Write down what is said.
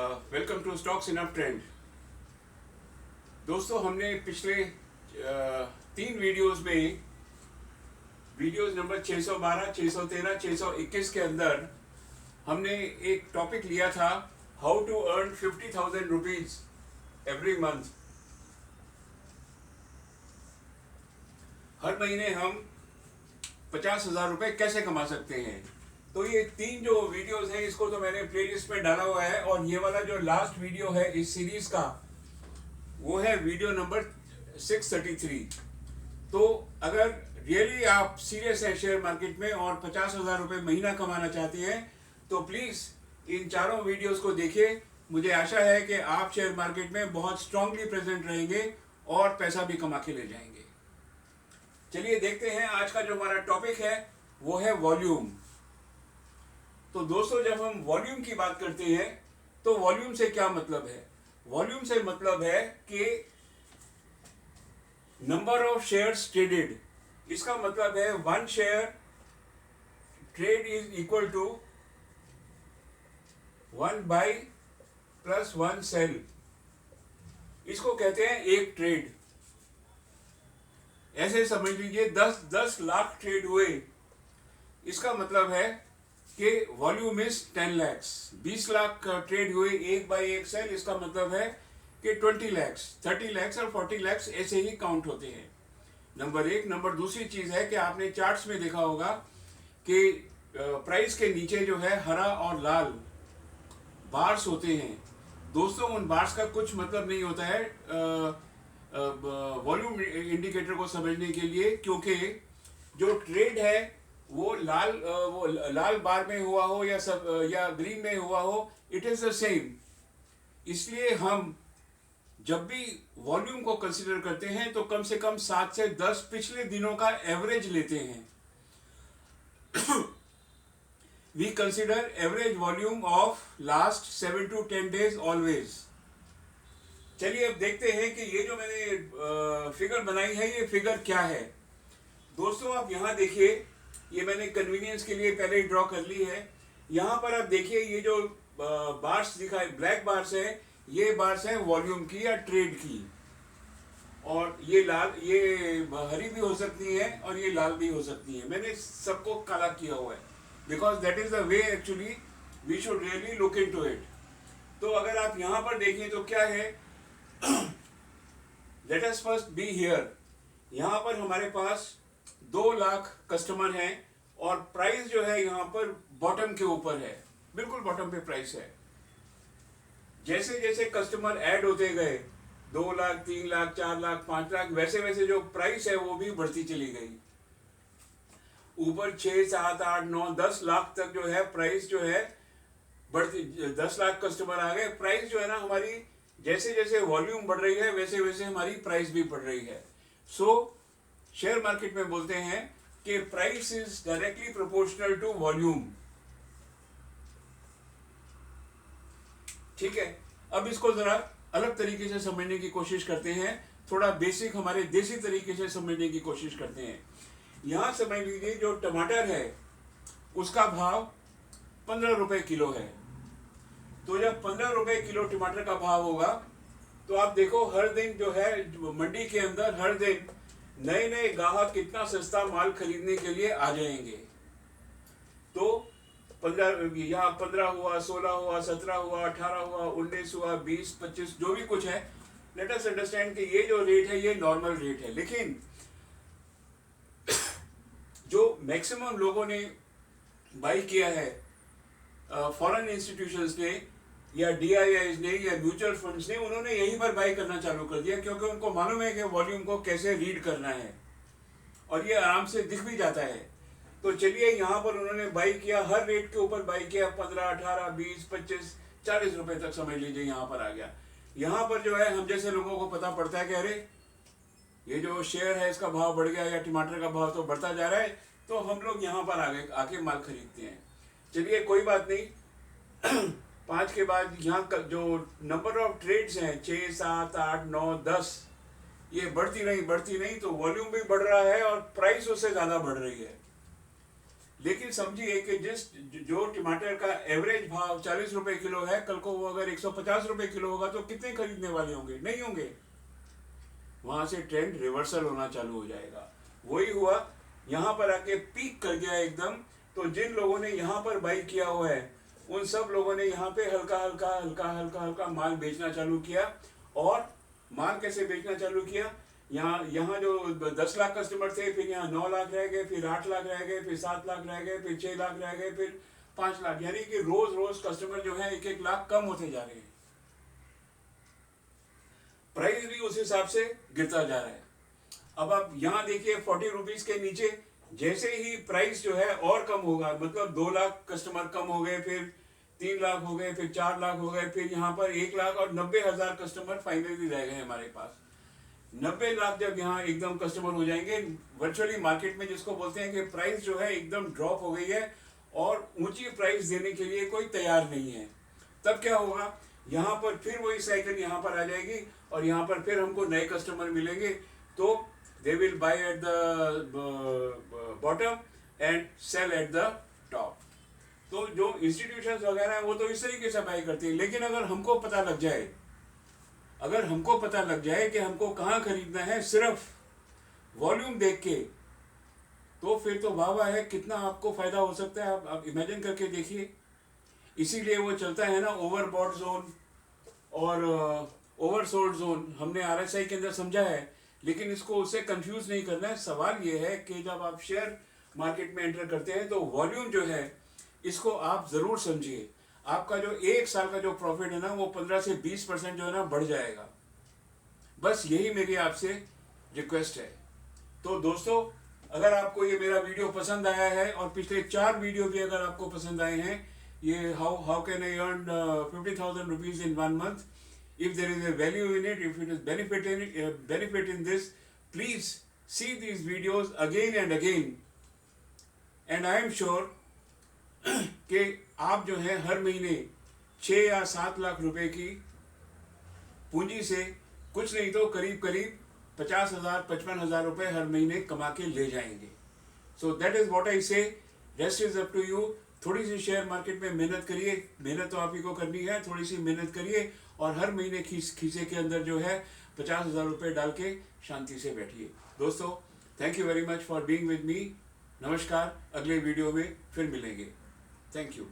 Welcome to stocks in uptrend. दोस्तों, हमने पिछले 3 वीडियोस नंबर 612, 613, 621 के अंदर हमने एक टॉपिक लिया था, how to earn 50,000 rupees every month. हर महीने हम 50,000 रुपये कैसे कमा सकते हैं। तो ये 3 जो वीडियोस हैं, इसको तो मैंने प्लेलिस्ट में डाला हुआ है, और ये वाला जो लास्ट वीडियो है इस सीरीज का, वो है वीडियो नंबर 633। तो अगर रियली आप सीरियस हैं शेयर मार्केट में और 50,000 रुपये महीना कमाना चाहते हैं, तो प्लीज़ इन चारों वीडियोस को देखिए। मुझे आशा है कि आप शेयर मार्केट में बहुत स्ट्रांगली प्रेजेंट रहेंगे और पैसा भी कमा के ले जाएंगे। चलिए देखते हैं, आज का जो हमारा टॉपिक है वो है वॉल्यूम। तो दोस्तों, जब हम वॉल्यूम की बात करते हैं तो वॉल्यूम से क्या मतलब है? वॉल्यूम से मतलब है कि नंबर ऑफ शेयर्स ट्रेडेड। इसका मतलब है 1 share trade is equal to 1 buy plus 1 sell. इसको कहते हैं एक ट्रेड। ऐसे समझ लीजिए 10 लाख ट्रेड हुए, इसका मतलब है कि volume is 10 lakhs. 20 lakh trade हुए 1 बाई 1 सेल, इसका मतलब है कि 20 लैक्स, 30 लैक्स और 40 लैक्स ऐसे ही काउंट होते हैं। नंबर 1। नंबर दूसरी चीज है कि आपने चार्ट्स में देखा होगा कि प्राइस के नीचे जो है हरा और लाल बार्स होते हैं। दोस्तों, उन बार्स का कुछ मतलब नहीं होता है वॉल्यूम इंडिकेटर को समझने के लिए, क्योंकि जो ट्रेड है वो लाल बार में हुआ हो या ग्रीन में हुआ हो, इट इज द सेम। इसलिए हम जब भी वॉल्यूम को कंसीडर करते हैं तो कम से कम 7 से 10 पिछले दिनों का एवरेज लेते हैं। We consider average volume of last 7 to 10 days always. चलिए अब देखते हैं कि ये जो मैंने फिगर बनाई है, ये फिगर क्या है। दोस्तों, आप यहाँ देखिए, ये मैंने कन्वीनियंस के लिए पहले ही ड्रॉ कर ली है। यहाँ पर आप देखिए, ये जो बार्स दिखाए, ब्लैक बार्स है, ये बार्स हैं वॉल्यूम की या ट्रेड की। और ये हरी भी हो सकती है और ये लाल भी हो सकती है। मैंने सबको काला किया हुआ है because that is the way actually we should really look into it. तो अगर आप यहाँ पर देखें तो क्या है, let us first be here. यहाँ पर हमारे पास 2 लाख कस्टमर हैं और प्राइस जो है यहाँ पर बॉटम के ऊपर है, बिल्कुल बॉटम पे प्राइस है। जैसे जैसे कस्टमर ऐड होते गए, 2 लाख, 3 लाख, 4 लाख, 5 लाख, वैसे वैसे जो प्राइस है वो भी बढ़ती चली गई। ऊपर 6, 7, 8, 9, 10 लाख तक जो है प्राइस जो है बढ़ती। 10 लाख कस्टमर आ गए, प्राइस जो है ना हमारी, जैसे जैसे वॉल्यूम बढ़ रही है वैसे वैसे हमारी प्राइस भी बढ़ रही है। सो शेयर मार्केट में बोलते हैं कि price is directly proportional to volume. ठीक है, अब इसको जरा अलग तरीके से समझने की कोशिश करते हैं, थोड़ा बेसिक हमारे देसी तरीके से समझने की कोशिश करते हैं। यहां समझ लीजिए, जो टमाटर है उसका भाव 15 रुपए किलो है। तो जब 15 रुपए किलो टमाटर का भाव होगा, तो आप देखो हर दिन जो है मंडी के अंदर हर दिन नए नए ग्राहक कितना सस्ता माल खरीदने के लिए आ जाएंगे। तो 15 हुआ, 16 हुआ, 17 हुआ, 18 हुआ, 19 हुआ, 20, 25, जो भी कुछ है, लेट अस अंडरस्टैंड कि ये जो रेट है ये नॉर्मल रेट है। लेकिन जो मैक्सिमम लोगों ने बाई किया है, फॉरेन इंस्टीट्यूशंस ने या DIIs ने या म्यूचुअल फंड्स ने, उन्होंने यहीं पर बाई करना चालू कर दिया, क्योंकि उनको मालूम है कि वॉल्यूम को कैसे रीड करना है और ये आराम से दिख भी जाता है। तो चलिए, यहाँ पर उन्होंने बाई किया, हर रेट के ऊपर बाई किया, 15, 18, 20, 25, 40 रुपए तक समझ लीजिए यहाँ पर आ गया। यहाँ पर जो है हम जैसे लोगों को पता पड़ता है कि अरे ये जो शेयर है इसका भाव बढ़ गया या टमाटर का भाव तो बढ़ता जा रहा है, तो हम लोग यहाँ पर आके माल खरीदते हैं। चलिए कोई बात नहीं। 5 के बाद यहाँ जो नंबर ऑफ ट्रेड्स हैं 6, 7, 8, 9, 10, ये बढ़ती नहीं, तो वॉल्यूम भी बढ़ रहा है और प्राइस उससे ज्यादा बढ़ रही है। लेकिन समझिए कि जो टमाटर का एवरेज भाव 40 रुपए किलो है, कल को वो अगर 150 रुपए किलो होगा तो कितने खरीदने वाले होंगे? नहीं होंगे। वहां से ट्रेंड रिवर्सल होना चालू हो जाएगा। वही हुआ, यहाँ पर आके पीक कर गया एकदम। तो जिन लोगों ने यहाँ पर बाई किया हुआ है उन सब लोगों ने यहाँ पे हल्का हल्का हल्का हल्का हल्का माल बेचना चालू किया। और माल कैसे बेचना चालू किया? यहाँ यहाँ जो 10 लाख कस्टमर थे, फिर यहाँ 9 लाख रह गए, फिर 8 लाख रह गए, फिर 7 लाख रह गए, फिर 6 लाख रह गए, फिर 5 लाख। यानी कि रोज रोज कस्टमर जो है 1-1 लाख कम होते जा रहे हैं। प्राइस भी उस हिसाब से गिरता जा रहा है। अब आप यहाँ देखिए 40 रुपीज के नीचे जैसे ही प्राइस जो है और कम होगा, मतलब 2 लाख कस्टमर कम हो गए, फिर 3 लाख हो गए, फिर 4 लाख हो गए, फिर यहाँ पर 1 लाख और 90,000 कस्टमर फाइनली रह गए हमारे पास। 90 लाख जब यहाँ एकदम कस्टमर हो जाएंगे, वर्चुअली मार्केट में जिसको बोलते हैं कि प्राइस जो है एकदम ड्रॉप हो गई है और ऊंची प्राइस देने के लिए कोई तैयार नहीं है, तब क्या होगा? यहाँ पर फिर वही साइकिल यहाँ पर आ जाएगी और यहाँ पर फिर हमको नए कस्टमर मिलेंगे। तो they will buy at the bottom and sell at the top. तो जो इंस्टीट्यूशंस वगैरह है वो तो इस तरीके से बाय करते हैं। लेकिन अगर हमको पता लग जाए, कि हमको कहाँ खरीदना है सिर्फ वॉल्यूम देख के, तो फिर तो वाह वाह है, कितना आपको फायदा हो सकता है आप इमेजिन करके देखिए। इसीलिए वो चलता है ना ओवरबॉट जोन और ओवरसोल्ड जोन, हमने आरएसआई के अंदर समझा है, लेकिन इसको उससे कंफ्यूज नहीं करना है। सवाल ये है कि जब आप शेयर मार्केट में एंटर करते हैं तो वॉल्यूम जो है इसको आप जरूर समझिए। आपका जो 1 साल का जो प्रॉफिट है ना वो 15 से 20% जो है ना बढ़ जाएगा। बस यही मेरी आपसे रिक्वेस्ट है। तो दोस्तों, अगर आपको ये मेरा वीडियो पसंद आया है और पिछले 4 वीडियो भी अगर आपको पसंद आए हैं, ये how can I earn 50,000 rupees in 1 month, if there is a value in it, if it is benefit in this, please see these videos again and again, and I am sure कि आप जो है हर महीने 6 या 7 लाख रुपए की पूंजी से कुछ नहीं तो करीब 50,000 55,000 रुपए हर महीने कमा के ले जाएंगे। So that is what I say, rest is up to you. थोड़ी सी शेयर मार्केट में मेहनत करिए, मेहनत तो आप ही को करनी है, थोड़ी सी मेहनत करिए और हर महीने खीसे के अंदर जो है 50,000 रुपए डाल के शांति से बैठिए। दोस्तों, thank you very much for being with me. नमस्कार, अगले वीडियो में फिर मिलेंगे। Thank you.